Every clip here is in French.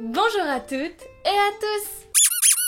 Bonjour à toutes et à tous.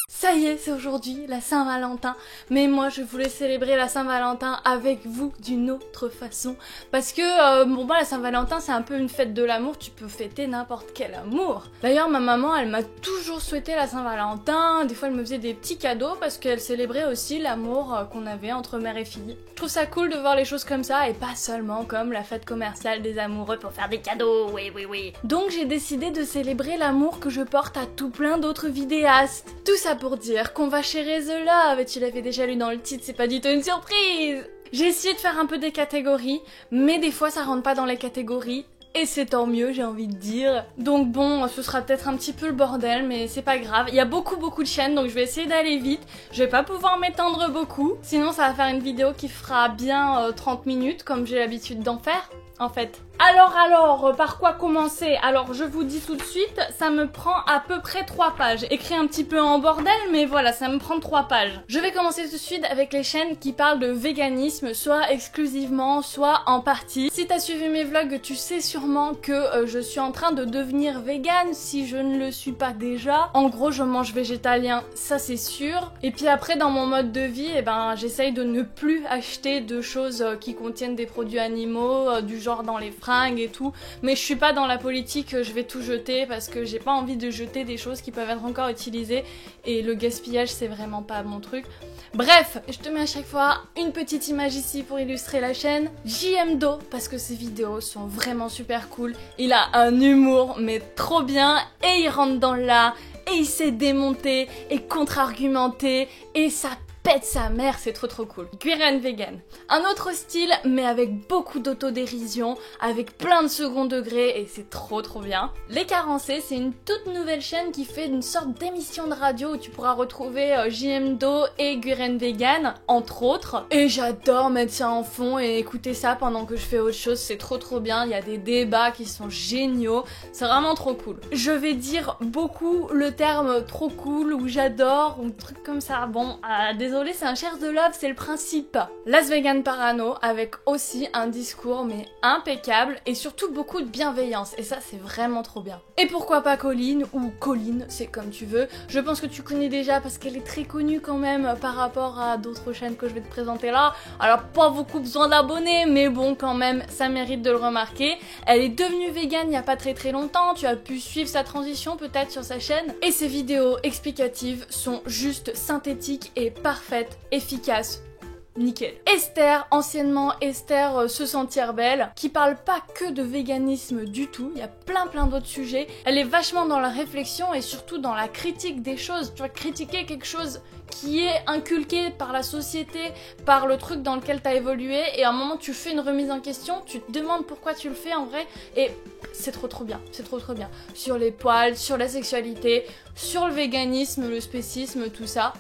Ça y est, c'est aujourd'hui la Saint-Valentin, mais moi je voulais célébrer la Saint-Valentin avec vous d'une autre façon, parce que la Saint-Valentin c'est un peu une fête de l'amour, tu peux fêter n'importe quel amour. D'ailleurs ma maman elle m'a toujours souhaité la Saint-Valentin, des fois elle me faisait des petits cadeaux parce qu'elle célébrait aussi l'amour qu'on avait entre mère et fille. Je trouve ça cool de voir les choses comme ça et pas seulement comme la fête commerciale des amoureux pour faire des cadeaux, oui. Donc j'ai décidé de célébrer l'amour que je porte à tout plein d'autres vidéastes. Tout ça pour dire qu'on va chez The Love, tu l'avais déjà lu dans le titre, c'est pas du tout une surprise. J'ai essayé de faire un peu des catégories, mais des fois ça rentre pas dans les catégories, et c'est tant mieux j'ai envie de dire. Donc bon, ce sera peut-être un petit peu le bordel, mais c'est pas grave. Il y a beaucoup de chaînes, donc je vais essayer d'aller vite. Je vais pas pouvoir m'étendre beaucoup, sinon ça va faire une vidéo qui fera bien 30 minutes, comme j'ai l'habitude d'en faire, en fait. Alors, par quoi commencer? Alors, je vous dis tout de suite, ça me prend à peu près 3 pages. Écrit un petit peu en bordel, mais voilà, ça me prend 3 pages. Je vais commencer tout de suite avec les chaînes qui parlent de véganisme, soit exclusivement, soit en partie. Si t'as suivi mes vlogs, tu sais sûrement que je suis en train de devenir végane, si je ne le suis pas déjà. En gros, je mange végétalien, ça c'est sûr. Et puis après, dans mon mode de vie, j'essaye de ne plus acheter de choses qui contiennent des produits animaux, du genre dans les fringues et tout, mais je suis pas dans la politique, je vais tout jeter parce que j'ai pas envie de jeter des choses qui peuvent être encore utilisées et le gaspillage c'est vraiment pas mon truc. Bref, je te mets à chaque fois une petite image ici pour illustrer la chaîne. JMDo, parce que ses vidéos sont vraiment super cool, il a un humour mais trop bien et il rentre dans l'art et il sait démonter et contre-argumenter et ça pète sa mère, c'est trop cool. Guérin Vegan. Un autre style, mais avec beaucoup d'autodérision, avec plein de second degré, et c'est trop bien. Les Carencés, c'est une toute nouvelle chaîne qui fait une sorte d'émission de radio où tu pourras retrouver JMDo et Guérin Vegan, entre autres. Et j'adore mettre ça en fond et écouter ça pendant que je fais autre chose, c'est trop bien. Il y a des débats qui sont géniaux, c'est vraiment trop cool. Je vais dire beaucoup le terme trop cool, ou j'adore, ou truc comme ça. Bon, désolé, c'est un share de love, c'est le principe. Las Vegan Parano, avec aussi un discours mais impeccable et surtout beaucoup de bienveillance, et ça c'est vraiment trop bien. Et pourquoi pas Colline, ou Colline, c'est comme tu veux. Je pense que tu connais déjà parce qu'elle est très connue quand même par rapport à d'autres chaînes que je vais te présenter là. Alors pas beaucoup besoin d'abonnés, mais bon quand même, ça mérite de le remarquer. Elle est devenue vegan il y a pas très longtemps, tu as pu suivre sa transition peut-être sur sa chaîne, et ses vidéos explicatives sont juste synthétiques et parfaites, efficaces, nickel. Esther, anciennement Esther se sentir belle, qui parle pas que de véganisme du tout, il y a plein d'autres sujets. Elle est vachement dans la réflexion et surtout dans la critique des choses. Tu vas critiquer quelque chose qui est inculqué par la société, par le truc dans lequel t'as évolué, et à un moment tu fais une remise en question, tu te demandes pourquoi tu le fais en vrai, et c'est trop bien, c'est trop bien. Sur les poils, sur la sexualité, sur le véganisme, le spécisme, tout ça.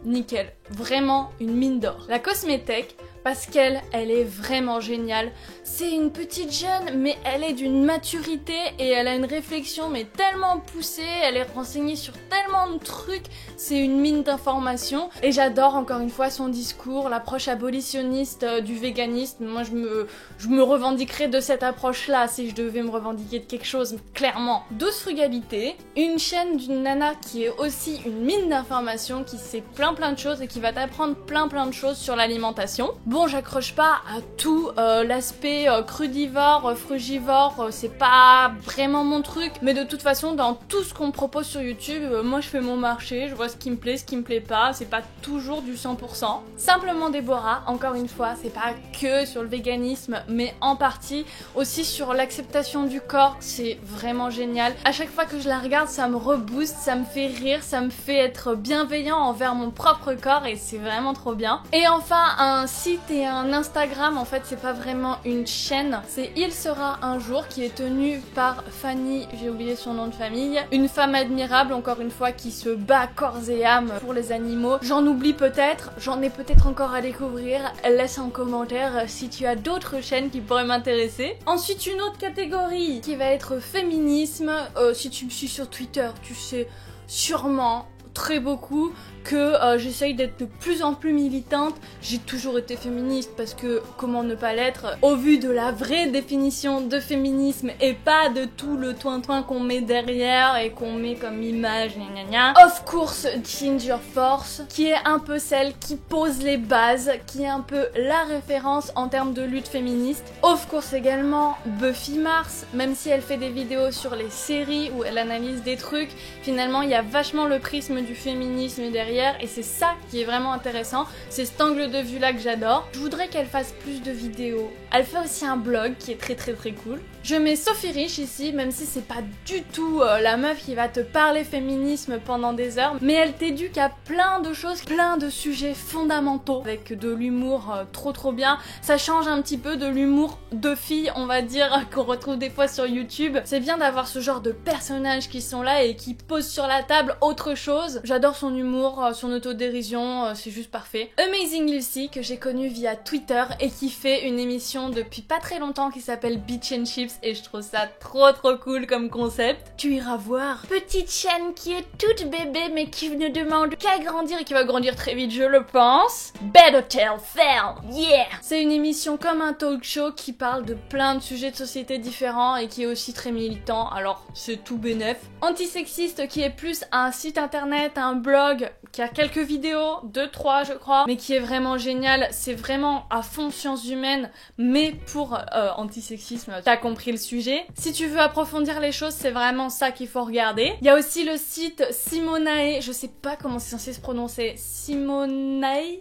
Nickel, vraiment une mine d'or. La Cosmétech, parce qu'elle est vraiment géniale. C'est une petite jeune, mais elle est d'une maturité et elle a une réflexion mais tellement poussée, elle est renseignée sur tellement de trucs, c'est une mine d'informations. Et j'adore encore une fois son discours, l'approche abolitionniste du véganisme. Moi je me revendiquerais de cette approche-là si je devais me revendiquer de quelque chose, clairement. Douce Frugalité, une chaîne d'une nana qui est aussi une mine d'informations, qui sait plein de choses et qui va t'apprendre plein de choses sur l'alimentation. Bon, j'accroche pas à tout l'aspect crudivore, frugivore, c'est pas vraiment mon truc, mais de toute façon dans tout ce qu'on me propose sur YouTube, moi je fais mon marché, je vois ce qui me plaît pas, c'est pas toujours du 100%. Simplement Déborah, encore une fois, c'est pas que sur le véganisme, mais en partie aussi sur l'acceptation du corps, c'est vraiment génial. À chaque fois que je la regarde, ça me rebooste, ça me fait rire, ça me fait être bienveillant envers mon propre corps et c'est vraiment trop bien. Et enfin, un site et un Instagram, en fait c'est pas vraiment une chaîne, c'est Il sera un jour, qui est tenu par Fanny, j'ai oublié son nom de famille, une femme admirable encore une fois qui se bat corps et âme pour les animaux. J'en oublie peut-être, j'en ai peut-être encore à découvrir, laisse en commentaire si tu as d'autres chaînes qui pourraient m'intéresser. Ensuite une autre catégorie qui va être féminisme, si tu me suis sur Twitter tu sais sûrement très beaucoup que j'essaye d'être de plus en plus militante. J'ai toujours été féministe parce que comment ne pas l'être au vu de la vraie définition de féminisme et pas de tout le toin-toin qu'on met derrière et qu'on met comme image, gna gna gna. Of course, Ginger Force, qui est un peu celle qui pose les bases, qui est un peu la référence en termes de lutte féministe. Of course également Buffy Mars, même si elle fait des vidéos sur les séries où elle analyse des trucs, finalement il y a vachement le prisme du féminisme derrière et c'est ça qui est vraiment intéressant, c'est cet angle de vue là que j'adore. Je voudrais qu'elle fasse plus de vidéos. Elle fait aussi un blog qui est très cool. Je mets Sophie Rich ici, même si c'est pas du tout la meuf qui va te parler féminisme pendant des heures, mais elle t'éduque à plein de choses, plein de sujets fondamentaux, avec de l'humour trop bien. Ça change un petit peu de l'humour de filles, on va dire, qu'on retrouve des fois sur YouTube. C'est bien d'avoir ce genre de personnages qui sont là et qui posent sur la table autre chose. J'adore son humour, son autodérision, c'est juste parfait. Amazing Lucy, que j'ai connue via Twitter et qui fait une émission depuis pas très longtemps qui s'appelle Beach and Chips et je trouve ça trop cool comme concept. Tu iras voir. Petite chaîne qui est toute bébé mais qui ne demande qu'à grandir et qui va grandir très vite je le pense. Better Tell Fell, yeah! C'est une émission comme un talk show qui parle de plein de sujets de société différents et qui est aussi très militant, alors c'est tout bénef. Antisexiste qui est plus un site internet, un blog, qui a quelques vidéos, 2-3 je crois, mais qui est vraiment génial, c'est vraiment à fond sciences humaines, mais pour antisexisme, t'as compris le sujet. Si tu veux approfondir les choses, c'est vraiment ça qu'il faut regarder. Il y a aussi le site Simonae, je sais pas comment c'est censé se prononcer, Simonae,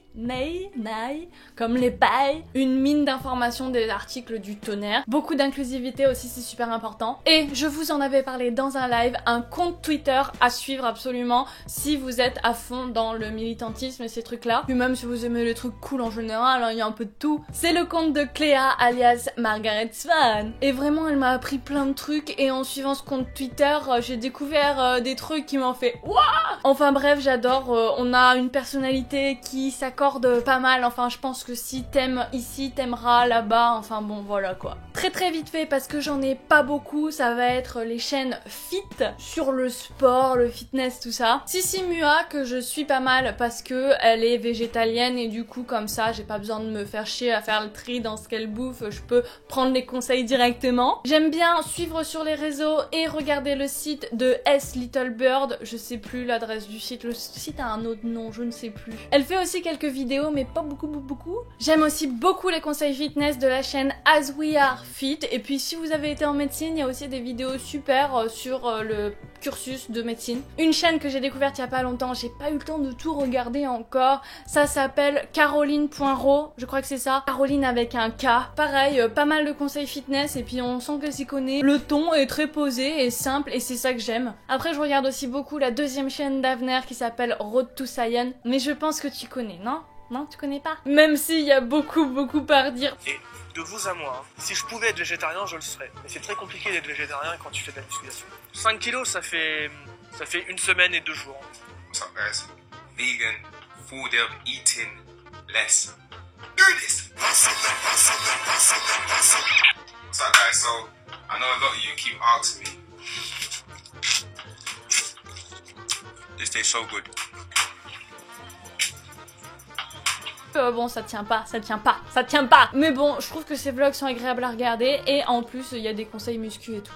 comme les pailles, une mine d'informations, des articles du tonnerre. Beaucoup d'inclusivité aussi, c'est super important. Et je vous en avais parlé dans un live, un compte Twitter à suivre absolument si vous êtes à fond dans le militantisme et ces trucs-là. Puis même si vous aimez les trucs cool en général, hein, il y a un peu de tout. C'est le compte de Cléa, alias Margaret Swan. Et vraiment, elle m'a appris plein de trucs et en suivant ce compte Twitter, j'ai découvert des trucs qui m'ont fait wouah. Enfin bref, j'adore. On a une personnalité qui s'accorde pas mal. Enfin, je pense que si t'aimes ici, t'aimeras là-bas. Enfin bon, voilà quoi. Très vite fait parce que j'en ai pas beaucoup, ça va être les chaînes fit sur le sport, le fitness, tout ça. Sissi Mua que je suis pas mal parce que elle est végétalienne et du coup comme ça j'ai pas besoin de me faire chier à faire le tri dans ce qu'elle bouffe, je peux prendre les conseils directement. J'aime bien suivre sur les réseaux et regarder le site de S Little Bird, je sais plus l'adresse du site, le site a un autre nom, je ne sais plus. Elle fait aussi quelques vidéos mais pas beaucoup. J'aime aussi beaucoup les conseils fitness de la chaîne As We Are Fit et puis si vous avez été en médecine, il y a aussi des vidéos super sur le cursus de médecine. Une chaîne que j'ai découverte il y a pas longtemps, j'ai pas eu le temps de tout regarder encore, ça s'appelle Caroline.ro, je crois que c'est ça, Caroline avec un K. Pareil, pas mal de conseils fitness et puis on sent qu'elle s'y connaît. Le ton est très posé et simple et c'est ça que j'aime. Après je regarde aussi beaucoup la deuxième chaîne d'Avner qui s'appelle Road to Science, mais je pense que tu connais, non? Non, tu connais pas? Même s'il y a beaucoup à dire. Et de vous à moi, hein, si je pouvais être végétarien, je le serais. Mais c'est très compliqué d'être végétarien quand tu fais de la musculation. 5 kilos, ça fait 1 semaine et 2 jours. What's up, guys? Vegan, full day of eating less. Do this! What's up, guys? So, I know a lot of you keep asking me. This tastes so good. Bon, ça tient pas. Mais bon, je trouve que ces vlogs sont agréables à regarder et en plus, il y a des conseils muscu et tout.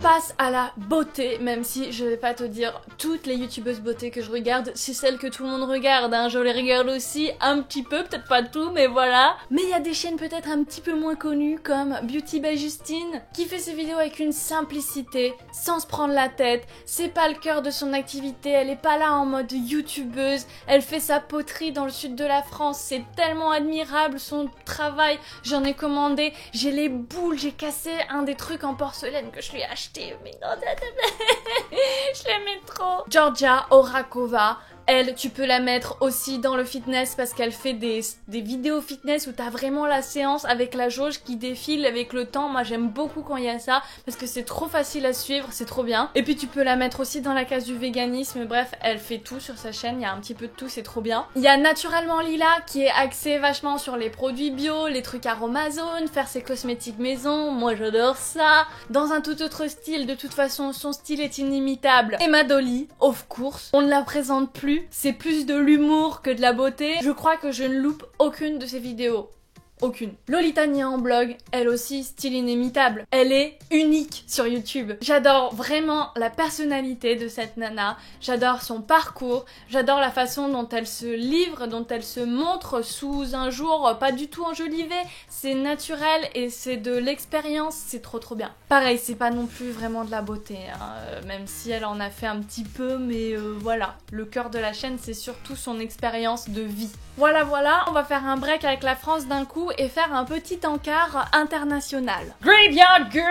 Passe à la beauté, même si je vais pas te dire toutes les youtubeuses beauté que je regarde, c'est celles que tout le monde regarde, hein. Je les regarde aussi un petit peu, peut-être pas tout, mais voilà. Mais il y a des chaînes peut-être un petit peu moins connues comme Beauty by Justine, qui fait ses vidéos avec une simplicité, sans se prendre la tête, c'est pas le cœur de son activité, elle est pas là en mode youtubeuse, elle fait sa poterie dans le sud de la France, c'est tellement admirable son travail, j'en ai commandé, j'ai les boules, j'ai cassé un des trucs en porcelaine que je lui ai acheté. Mais non, je l'aimais trop. Georgia Orakova, Elle, tu peux la mettre aussi dans le fitness parce qu'elle fait des vidéos fitness où t'as vraiment la séance avec la jauge qui défile avec le temps. Moi j'aime beaucoup quand il y a ça parce que c'est trop facile à suivre, c'est trop bien. Et puis tu peux la mettre aussi dans la case du véganisme, bref, elle fait tout sur sa chaîne, il y a un petit peu de tout, c'est trop bien. Il y a Naturellement Lila qui est axé vachement sur les produits bio, les trucs aromazone, faire ses cosmétiques maison, moi j'adore ça. Dans un tout autre style, de toute façon son style est inimitable. Emma Dolly, of course, on ne la présente plus. C'est plus de l'humour que de la beauté. Je crois que je ne loupe aucune de ses vidéos. Aucune. Lolita Nia en blog, elle aussi, style inimitable. Elle est unique sur YouTube. J'adore vraiment la personnalité de cette nana, j'adore son parcours, j'adore la façon dont elle se livre, dont elle se montre sous un jour pas du tout enjolivé. C'est naturel et c'est de l'expérience, c'est trop bien. Pareil, c'est pas non plus vraiment de la beauté, hein, même si elle en a fait un petit peu, mais voilà. Le cœur de la chaîne, c'est surtout son expérience de vie. Voilà, on va faire un break avec la France d'un coup et faire un petit encart international. Graveyard Girl!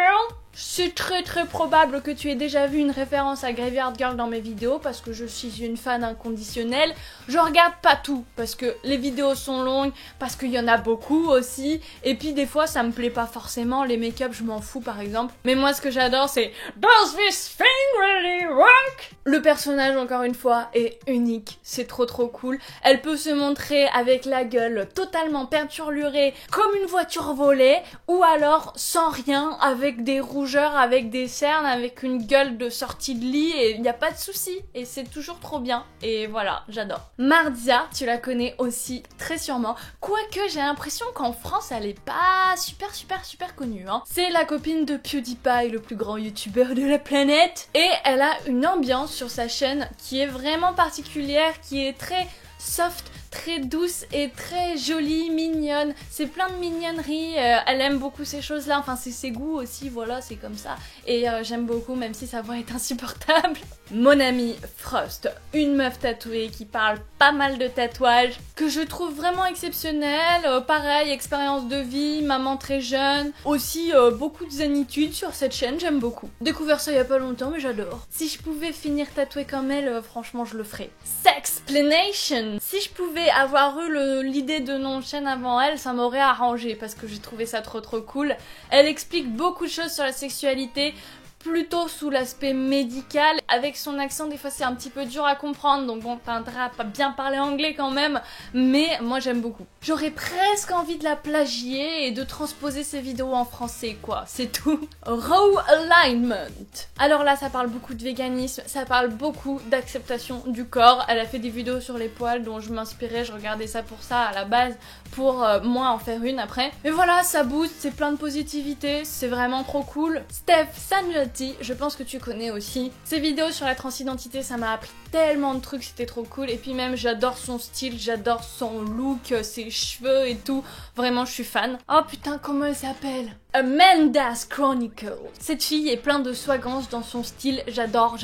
C'est très probable que tu aies déjà vu une référence à Graveyard Girl dans mes vidéos parce que je suis une fan inconditionnelle. Je regarde pas tout parce que les vidéos sont longues, parce qu'il y en a beaucoup aussi, et puis des fois ça me plaît pas forcément, les make-up je m'en fous par exemple. Mais moi ce que j'adore c'est Does this thing really work? Le personnage encore une fois est unique, c'est trop cool. Elle peut se montrer avec la gueule totalement peinturlurée comme une voiture volée, ou alors sans rien avec des rougeurs, avec des cernes, avec une gueule de sortie de lit, et il n'y a pas de souci, et c'est toujours trop bien, et voilà, j'adore. Mardia, tu la connais aussi très sûrement, quoique j'ai l'impression qu'en France elle est pas super connue, hein. C'est la copine de PewDiePie, le plus grand youtubeur de la planète, et elle a une ambiance sur sa chaîne qui est vraiment particulière, qui est très soft, très douce et très jolie, mignonne. C'est plein de mignonneries, elle aime beaucoup ces choses-là, enfin c'est ses goûts aussi, voilà, c'est comme ça. Et j'aime beaucoup, même si sa voix est insupportable. Mon amie Frost, une meuf tatouée qui parle pas mal de tatouages, que je trouve vraiment exceptionnelle. Pareil, expérience de vie, maman très jeune, aussi beaucoup de zénitude sur cette chaîne, j'aime beaucoup. Découvert ça il y a pas longtemps, mais j'adore. Si je pouvais finir tatouée comme elle, franchement je le ferais. Sexplanation. Si je pouvais avoir eu l'idée de nom de chaîne avant elle, ça m'aurait arrangé parce que j'ai trouvé ça trop cool. Elle explique beaucoup de choses sur la sexualité, plutôt sous l'aspect médical. Avec son accent, des fois c'est un petit peu dur à comprendre, donc bon, t'as intérêt à pas bien parler anglais quand même, mais moi j'aime beaucoup. J'aurais presque envie de la plagier et de transposer ses vidéos en français, quoi, c'est tout. Raw Alignment. Alors là, ça parle beaucoup de véganisme, ça parle beaucoup d'acceptation du corps. Elle a fait des vidéos sur les poils dont je m'inspirais, je regardais ça pour ça à la base, pour moi en faire une après. Mais voilà, ça booste, c'est plein de positivité, c'est vraiment trop cool. Steph Sanjati, je pense que tu connais aussi. Ses vidéos sur la transidentité, ça m'a appris tellement de trucs, c'était trop cool. Et puis même, j'adore son style, j'adore son look, ses cheveux et tout. Vraiment, je suis fan. Oh putain, comment elle s'appelle? Amanda's Chronicle. Cette fille est plein de swagance dans son style, j'adore.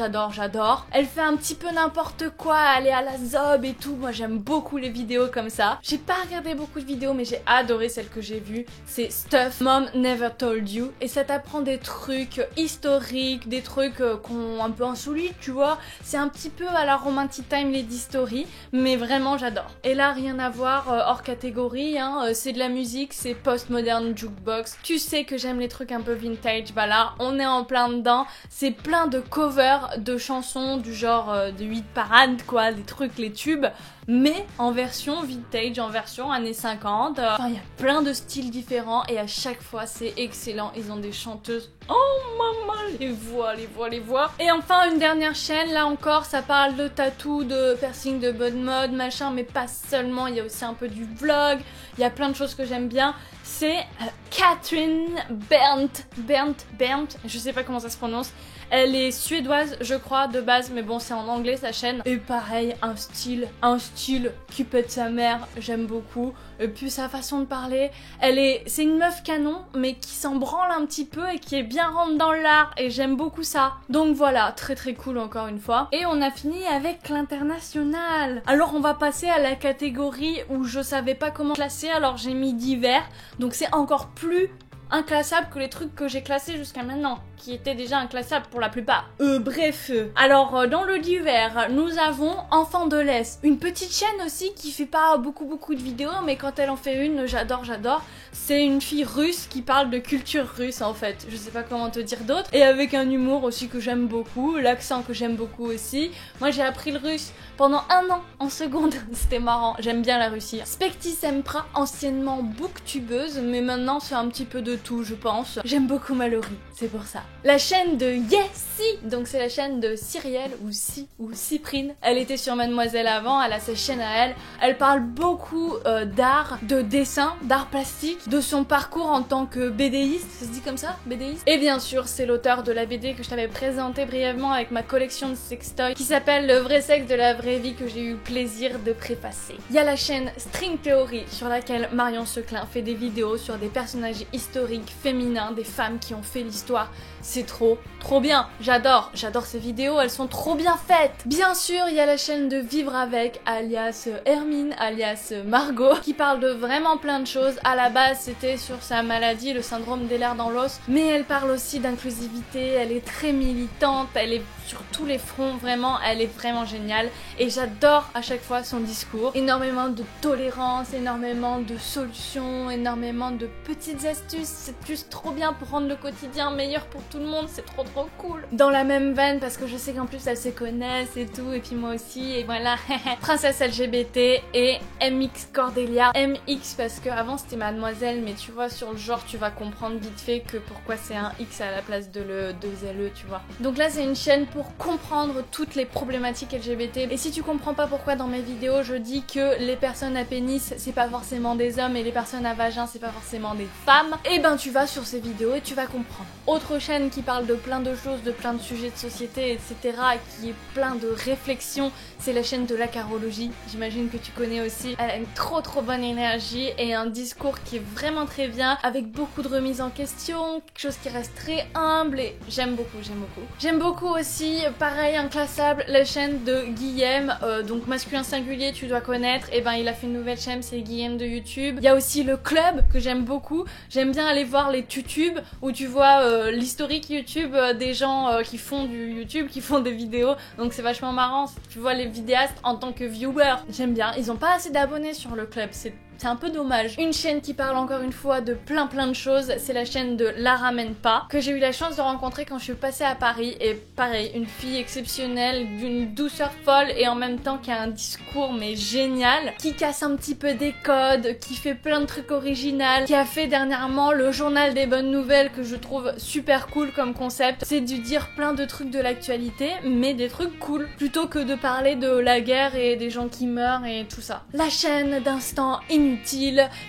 Elle fait un petit peu n'importe quoi, elle est à la zob et tout, moi j'aime beaucoup les vidéos comme ça. J'ai pas regardé beaucoup de vidéos mais j'ai adoré celle que j'ai vue, c'est Stuff Mom Never Told You, et ça t'apprend des trucs historiques, des trucs qu'on un peu insolites, tu vois. C'est un petit peu à la Romantic Time Lady Story, mais vraiment j'adore. Et là rien à voir, hors catégorie, hein, c'est de la musique, c'est post-modern jukebox. Tu sais que j'aime les trucs un peu vintage, bah là on est en plein dedans, c'est plein de covers de chansons du genre de 8 parades quoi, les trucs, les tubes, mais en version vintage, en version années 50, enfin il y a plein de styles différents et à chaque fois c'est excellent, ils ont des chanteuses, oh maman, les voix. Et enfin une dernière chaîne, là encore ça parle de tatou, de piercing, de bonne mode, machin, mais pas seulement, il y a aussi un peu du vlog, il y a plein de choses que j'aime bien. C'est Catherine Berndt, je sais pas comment ça se prononce. Elle est suédoise, je crois, de base, mais bon, c'est en anglais sa chaîne. Et pareil, un style qui pète sa mère, j'aime beaucoup. Et puis sa façon de parler, c'est une meuf canon, mais qui s'en branle un petit peu et qui est bien rentre dans l'art, et j'aime beaucoup ça. Donc voilà, très cool encore une fois. Et on a fini avec l'international. Alors on va passer à la catégorie où je savais pas comment classer, alors j'ai mis divers, donc c'est encore plus inclassables que les trucs que j'ai classés jusqu'à maintenant, qui étaient déjà inclassables pour la plupart. Bref. Alors, dans le divers, nous avons Enfant de l'Est, une petite chaîne aussi qui fait pas beaucoup de vidéos, mais quand elle en fait une, j'adore. C'est une fille russe qui parle de culture russe en fait, je sais pas comment te dire d'autre, et avec un humour aussi que j'aime beaucoup, l'accent que j'aime beaucoup aussi. Moi j'ai appris le russe pendant 1 an en seconde, c'était marrant, j'aime bien la Russie. Specti Sempra, anciennement booktubeuse, mais maintenant c'est un petit peu de tout je pense. J'aime beaucoup Mallory, c'est pour ça. La chaîne de Yessi, donc c'est la chaîne de Cyrielle ou Cyprine. Elle était sur Mademoiselle avant, elle a sa chaîne à elle. Elle parle beaucoup d'art, de dessin, d'art plastique, de son parcours en tant que BDiste, ça se dit comme ça, BDiste. Et bien sûr, c'est l'auteur de la BD que je t'avais présenté brièvement avec ma collection de sextoys qui s'appelle Le vrai sexe de la vraie vie, que j'ai eu le plaisir de préfacer. Il y a la chaîne String Theory sur laquelle Marion Seclin fait des vidéos sur des personnages historiques féminins, des femmes qui ont fait l'histoire. C'est trop bien, j'adore ces vidéos, elles sont trop bien faites. Bien sûr, il y a la chaîne de Vivre avec, alias Hermine, alias Margot, qui parle de vraiment plein de choses. À la base, c'était sur sa maladie, le syndrome des lers dans l'os, mais elle parle aussi d'inclusivité, elle est très militante, elle est sur tous les fronts, vraiment, elle est vraiment géniale, et j'adore à chaque fois son discours. Énormément de tolérance, énormément de solutions, énormément de petites astuces, c'est juste trop bien pour rendre le quotidien meilleur pour tout le monde, c'est trop cool. Dans la même veine, parce que je sais qu'en plus elles se connaissent et tout, et puis moi aussi, et voilà, Princesse LGBT et MX Cordelia. MX parce que avant c'était Mademoiselle, mais tu vois, sur le genre, tu vas comprendre vite fait que pourquoi c'est un X à la place de LE, tu vois. Donc là, c'est une chaîne pour comprendre toutes les problématiques LGBT. Et si tu comprends pas pourquoi dans mes vidéos je dis que les personnes à pénis c'est pas forcément des hommes et les personnes à vagin c'est pas forcément des femmes, et ben tu vas sur ces vidéos et tu vas comprendre. Autre chaîne qui parle de plein de choses, de plein de sujets de société, etc., qui est plein de réflexions, c'est la chaîne de la carologie. J'imagine que tu connais aussi. Elle a une trop bonne énergie et un discours qui est vraiment très bien, avec beaucoup de remises en question, quelque chose qui reste très humble, et j'aime beaucoup. J'aime beaucoup aussi, pareil, inclassable, la chaîne de Guillaume, donc masculin singulier, tu dois connaître. Et ben il a fait une nouvelle chaîne, c'est Guillaume de YouTube. Il y a aussi le club que j'aime beaucoup. J'aime bien aller voir les tutubes où tu vois l'historique YouTube des gens qui font du YouTube, qui font des vidéos, donc c'est vachement marrant. Tu vois les vidéastes en tant que viewer, j'aime bien. Ils ont pas assez d'abonnés sur le club, c'est un peu dommage. Une chaîne qui parle encore une fois de plein de choses, c'est la chaîne de La Ramène Pas, que j'ai eu la chance de rencontrer quand je suis passée à Paris, et pareil, une fille exceptionnelle, d'une douceur folle et en même temps qui a un discours mais génial, qui casse un petit peu des codes, qui fait plein de trucs originaux, qui a fait dernièrement le journal des bonnes nouvelles que je trouve super cool comme concept. C'est de dire plein de trucs de l'actualité, mais des trucs cool, plutôt que de parler de la guerre et des gens qui meurent et tout ça. La chaîne d'Instant Inutile,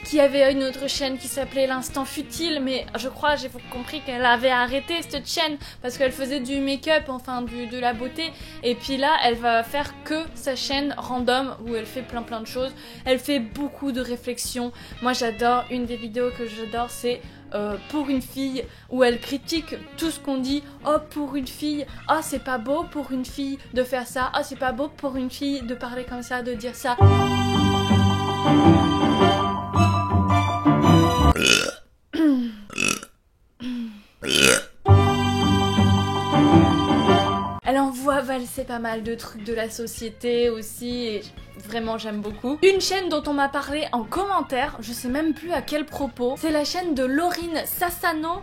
qui avait une autre chaîne qui s'appelait l'Instant Futile, mais je crois, j'ai compris qu'elle avait arrêté cette chaîne parce qu'elle faisait du make-up, enfin de la beauté, et puis là elle va faire que sa chaîne random où elle fait plein de choses. Elle fait beaucoup de réflexions. Moi j'adore, une des vidéos que j'adore, c'est pour une fille, où elle critique tout ce qu'on dit. Oh, pour une fille, oh c'est pas beau pour une fille de faire ça, oh c'est pas beau pour une fille de parler comme ça, de dire ça. Elle envoie valser pas mal de trucs de la société aussi, et vraiment j'aime beaucoup. Une chaîne dont on m'a parlé en commentaire, je sais même plus à quel propos, c'est la chaîne de Laurine Sassano,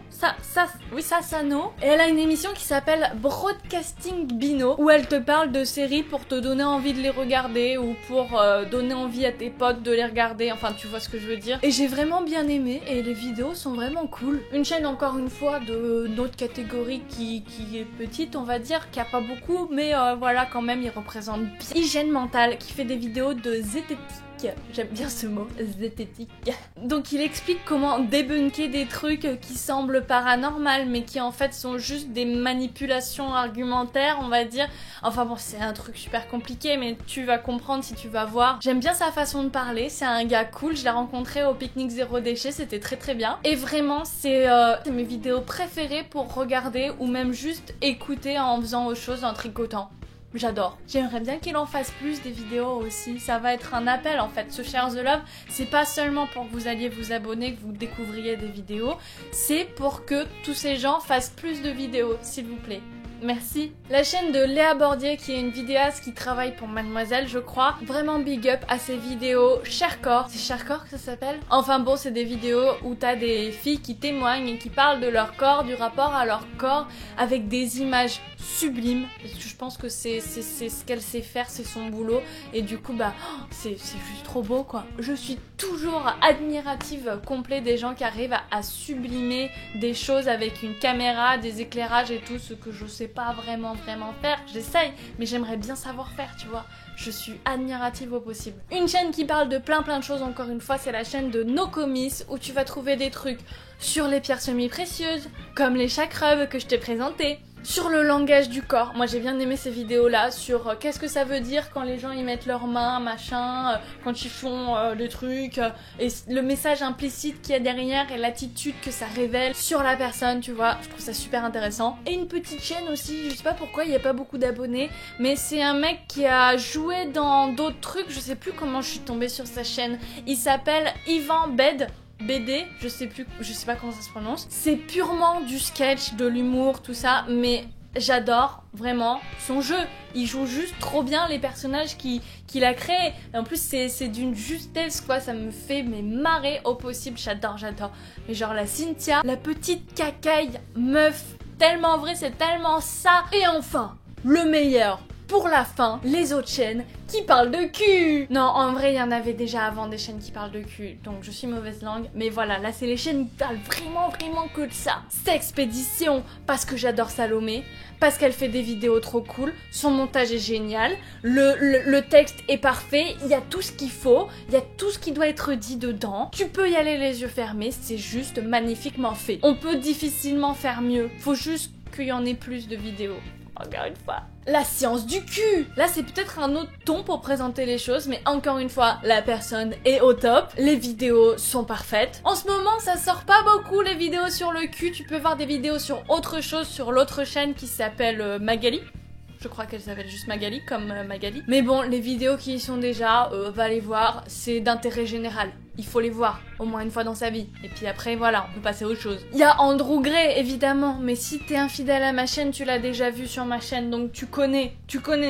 Sassano, et elle a une émission qui s'appelle Broadcasting Bino, où elle te parle de séries pour te donner envie de les regarder, ou pour donner envie à tes potes de les regarder, enfin tu vois ce que je veux dire. Et j'ai vraiment bien aimé, et les vidéos sont vraiment cool. Une chaîne encore une fois de notre catégorie qui est petite, on va dire, qui a pas beaucoup, mais voilà, quand même il représente bien. Hygiène mentale, qui fait des vidéos de zététique. J'aime bien ce mot, zététique. Donc il explique comment débunker des trucs qui semblent paranormales mais qui en fait sont juste des manipulations argumentaires, on va dire. Enfin bon, c'est un truc super compliqué mais tu vas comprendre si tu vas voir. J'aime bien sa façon de parler, c'est un gars cool, je l'ai rencontré au pique-nique zéro déchet, c'était très bien. Et vraiment c'est mes vidéos préférées pour regarder ou même juste écouter en faisant autre chose, en tricotant. j'adore. J'aimerais bien qu'il en fasse plus des vidéos aussi, ça va être un appel en fait. Ce Share the Love, c'est pas seulement pour que vous alliez vous abonner, que vous découvriez des vidéos, c'est pour que tous ces gens fassent plus de vidéos, s'il vous plaît. Merci. La chaîne de Léa Bordier, qui est une vidéaste qui travaille pour Mademoiselle, je crois. Vraiment big up à ses vidéos Sharecore. C'est Sharecore que ça s'appelle? Enfin bon, c'est des vidéos où t'as des filles qui témoignent et qui parlent de leur corps, du rapport à leur corps, avec des images sublimes. Je pense que c'est ce qu'elle sait faire, c'est son boulot. Et du coup, bah, c'est juste trop beau, quoi. Je suis toujours admirative complet des gens qui arrivent à sublimer des choses avec une caméra, des éclairages et tout, ce que je sais pas vraiment faire. J'essaye, mais j'aimerais bien savoir faire, tu vois. Je suis admirative au possible. Une chaîne qui parle de plein de choses, encore une fois, c'est la chaîne de Nokomis, où tu vas trouver des trucs sur les pierres semi-précieuses, comme les chakrubs que je t'ai présentés, sur le langage du corps. Moi j'ai bien aimé ces vidéos là sur qu'est-ce que ça veut dire quand les gens y mettent leurs mains, machin, quand ils font des trucs, et le message implicite qu'il y a derrière et l'attitude que ça révèle sur la personne, tu vois. Je trouve ça super intéressant. Et une petite chaîne aussi, je sais pas pourquoi il n'y a pas beaucoup d'abonnés, mais c'est un mec qui a joué dans d'autres trucs, je sais plus comment je suis tombée sur sa chaîne. Il s'appelle Yvan Bed. BD, je sais pas comment ça se prononce. C'est purement du sketch, de l'humour, tout ça, mais j'adore vraiment son jeu. Il joue juste trop bien les personnages qu'il a créés. Et en plus, c'est d'une justesse, quoi. Ça me fait marrer au possible. J'adore. Mais genre la Cynthia, la petite cacaille meuf, tellement vrai, c'est tellement ça. Et enfin, le meilleur. Pour la fin, les autres chaînes qui parlent de cul. Non, en vrai, il y en avait déjà avant des chaînes qui parlent de cul, donc je suis mauvaise langue. Mais voilà, là, c'est les chaînes qui parlent vraiment que de ça. Sexpédition, parce que j'adore Salomé, parce qu'elle fait des vidéos trop cool, son montage est génial, le texte est parfait, il y a tout ce qu'il faut, il y a tout ce qui doit être dit dedans. Tu peux y aller les yeux fermés, c'est juste magnifiquement fait. On peut difficilement faire mieux, faut juste qu'il y en ait plus de vidéos. Encore une fois. La science du cul. Là, c'est peut-être un autre ton pour présenter les choses, mais encore une fois, la personne est au top. Les vidéos sont parfaites. En ce moment, ça sort pas beaucoup les vidéos sur le cul. Tu peux voir des vidéos sur autre chose sur l'autre chaîne qui s'appelle Magali. Je crois qu'elle s'appelle juste Magali, comme Magali. Mais bon, les vidéos qui y sont déjà, va les voir, c'est d'intérêt général. Il faut les voir, au moins une fois dans sa vie. Et puis après, voilà, on peut passer à autre chose. Il y a Andrew Gray, évidemment, mais si t'es infidèle à ma chaîne, tu l'as déjà vu sur ma chaîne, donc tu connais,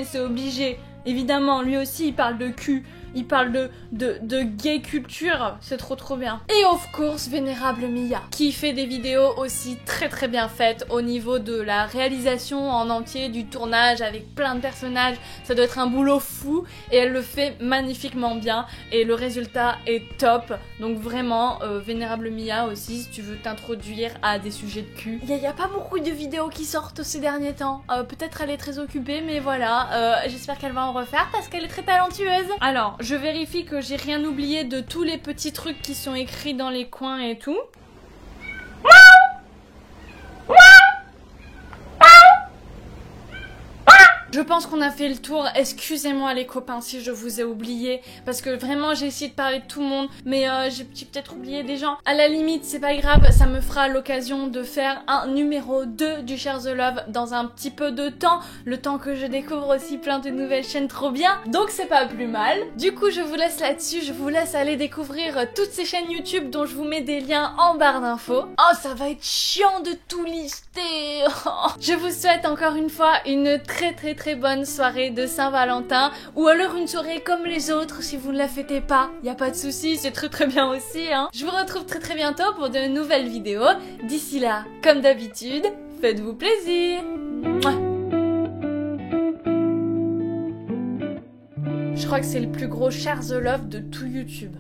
c'est obligé. Évidemment, lui aussi, il parle de cul. Il parle de gay culture, c'est trop bien. Et of course, Vénérable Mia, qui fait des vidéos aussi très bien faites au niveau de la réalisation en entier, du tournage avec plein de personnages. Ça doit être un boulot fou et elle le fait magnifiquement bien et le résultat est top. Donc vraiment, Vénérable Mia aussi, si tu veux t'introduire à des sujets de cul. Il y a pas beaucoup de vidéos qui sortent ces derniers temps. Peut-être elle est très occupée, mais voilà, j'espère qu'elle va en refaire parce qu'elle est très talentueuse. Alors, je vérifie que j'ai rien oublié de tous les petits trucs qui sont écrits dans les coins et tout. Je pense qu'on a fait le tour, excusez-moi les copains si je vous ai oublié, parce que vraiment j'ai essayé de parler de tout le monde, mais j'ai peut-être oublié des gens. À la limite, c'est pas grave, ça me fera l'occasion de faire un numéro 2 du Share the Love dans un petit peu de temps, le temps que je découvre aussi plein de nouvelles chaînes trop bien, donc c'est pas plus mal. Du coup, je vous laisse là-dessus, je vous laisse aller découvrir toutes ces chaînes YouTube dont je vous mets des liens en barre d'infos. Oh, ça va être chiant de tout lister. Je vous souhaite encore une fois une très bonne soirée de Saint-Valentin, ou alors une soirée comme les autres si vous ne la fêtez pas, y a pas de souci, c'est très bien aussi hein. Je vous retrouve très bientôt pour de nouvelles vidéos. D'ici là, comme d'habitude, faites-vous plaisir. Mouah. Je crois que c'est le plus gros Share the Love de tout YouTube.